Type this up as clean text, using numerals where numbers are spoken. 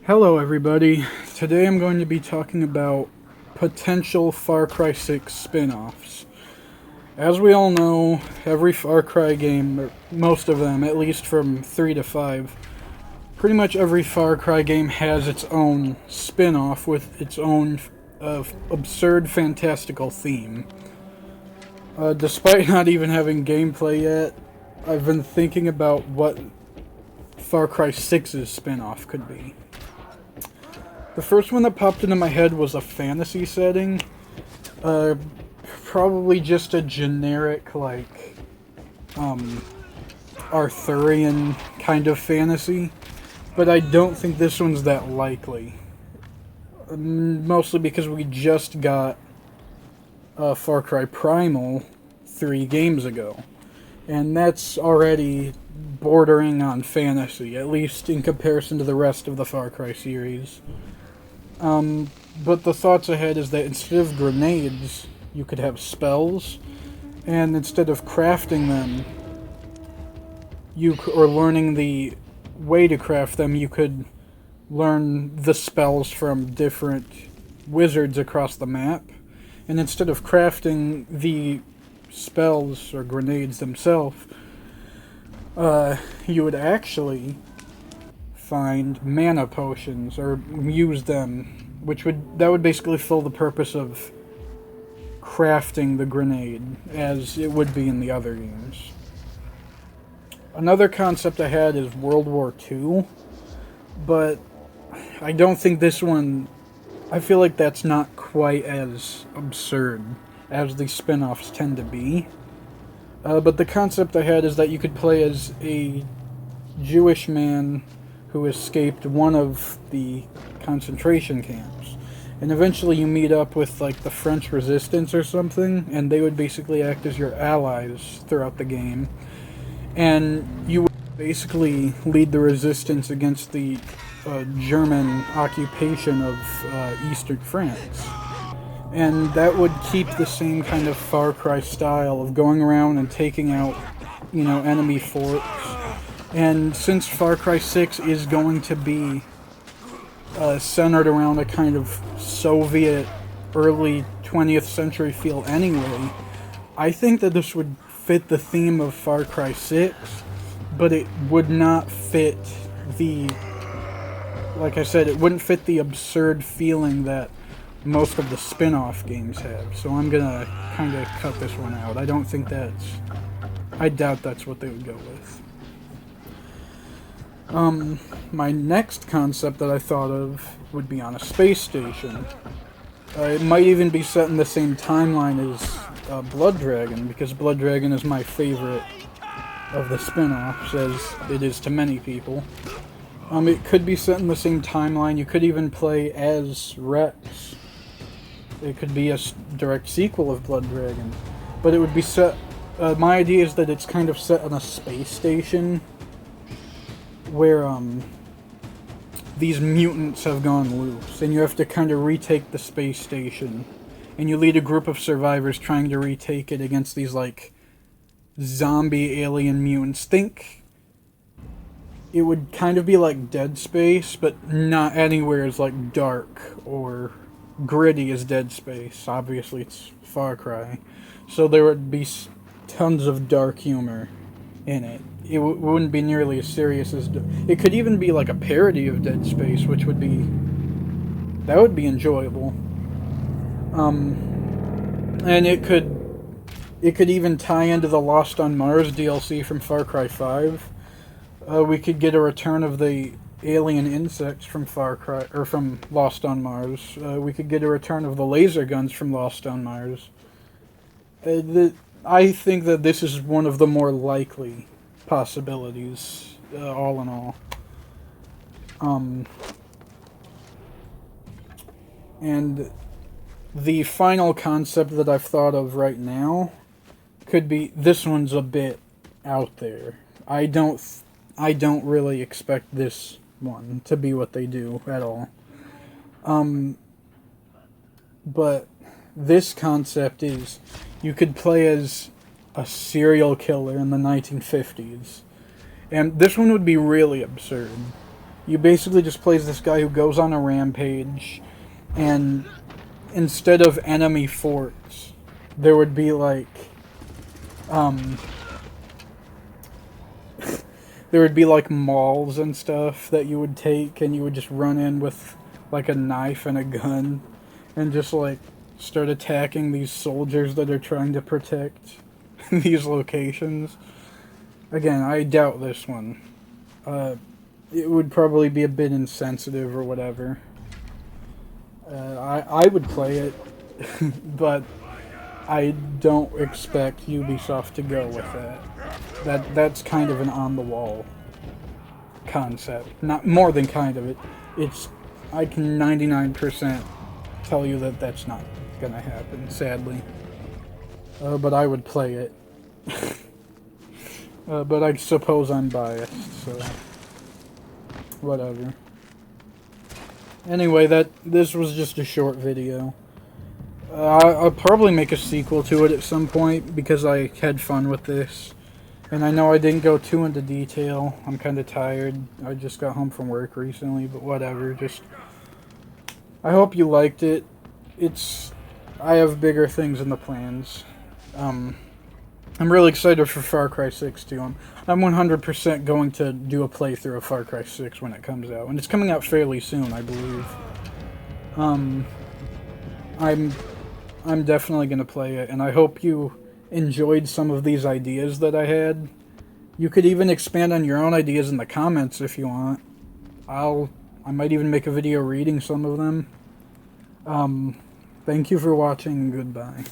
Hello everybody, today I'm going to be talking about potential Far Cry 6 spin-offs. As we all know, every Far Cry game, or most of them, at least from 3 to 5, pretty much every Far Cry game has its own spin-off with its own absurd fantastical theme. Despite not even having gameplay yet, I've been thinking about what Far Cry 6's spin-off could be. The first one that popped into my head was a fantasy setting. Probably just a generic, Arthurian kind of fantasy. But I don't think this one's that likely. Mostly because we just got Far Cry Primal 3 games ago. And that's already bordering on fantasy, at least in comparison to the rest of the Far Cry series. But the thoughts ahead is that instead of grenades, you could have spells, and instead of crafting them, or learning the way to craft them, you could learn the spells from different wizards across the map. And instead of crafting the spells or grenades themselves, you would actually find mana potions or use them, that would basically fill the purpose of crafting the grenade as it would be in the other games. Another concept I had is World War II, but I don't think this one, I feel like that's not quite as absurd as the spin-offs tend to be. But the concept I had is that you could play as a Jewish man who escaped one of the concentration camps. And eventually you meet up with, the French resistance or something, and they would basically act as your allies throughout the game. And you would basically lead the resistance against the German occupation of Eastern France. And that would keep the same kind of Far Cry style of going around and taking out, enemy forts. And since Far Cry 6 is going to be centered around a kind of Soviet early 20th century feel anyway, I think that this would fit the theme of Far Cry 6, but it would not fit like I said, it wouldn't fit the absurd feeling that most of the spin-off games have. So I'm gonna kind of cut this one out. I doubt that's what they would go with. My next concept that I thought of would be on a space station. It might even be set in the same timeline as Blood Dragon, because Blood Dragon is my favorite of the spin-offs, as it is to many people. It could be set in the same timeline. You could even play as Rex. It could be a direct sequel of Blood Dragon. But it would be set... my idea is that it's kind of set on a space station where these mutants have gone loose, and you have to kind of retake the space station, and you lead a group of survivors trying to retake it against these zombie alien mutants. Think it would kind of be like Dead Space, but not anywhere as dark or gritty as Dead Space. Obviously it's Far Cry, so there would be tons of dark humor in it. It wouldn't be nearly as serious as... It could even be like a parody of Dead Space, which would be... That would be enjoyable. And it could even tie into the Lost on Mars DLC from Far Cry 5. We could get a return of the alien insects from from Lost on Mars. We could get a return of the laser guns from Lost on Mars. I think that this is one of the more likely possibilities, all in all. And the final concept that I've thought of right now could be... This one's a bit out there. I don't really expect this one to be what they do at all. But this concept is you could play as a serial killer in the 1950s. And this one would be really absurd. You basically just play as this guy who goes on a rampage, and instead of enemy forts, there would be like, there would be like malls and stuff that you would take, and you would just run in with like a knife and a gun, and just like start attacking these soldiers that are trying to protect these locations. Again, I doubt this one. It would probably be a bit insensitive or whatever. I would play it, but I don't expect Ubisoft to go with that. That's kind of an on-the-wall concept. Not more than kind of it. It's, I can 99% tell you that that's not gonna happen, sadly. But I would play it. But I suppose I'm biased, so whatever. Anyway, this was just a short video. I'll probably make a sequel to it at some point because I had fun with this. And I know I didn't go too into detail. I'm kind of tired. I just got home from work recently, but whatever. Just, I hope you liked it. I have bigger things in the plans. I'm really excited for Far Cry 6 too. I'm 100% going to do a playthrough of Far Cry 6 when it comes out. And it's coming out fairly soon, I believe. I'm definitely going to play it, and I hope you enjoyed some of these ideas that I had. You could even expand on your own ideas in the comments if you want. I might even make a video reading some of them. Thank you for watching, and goodbye.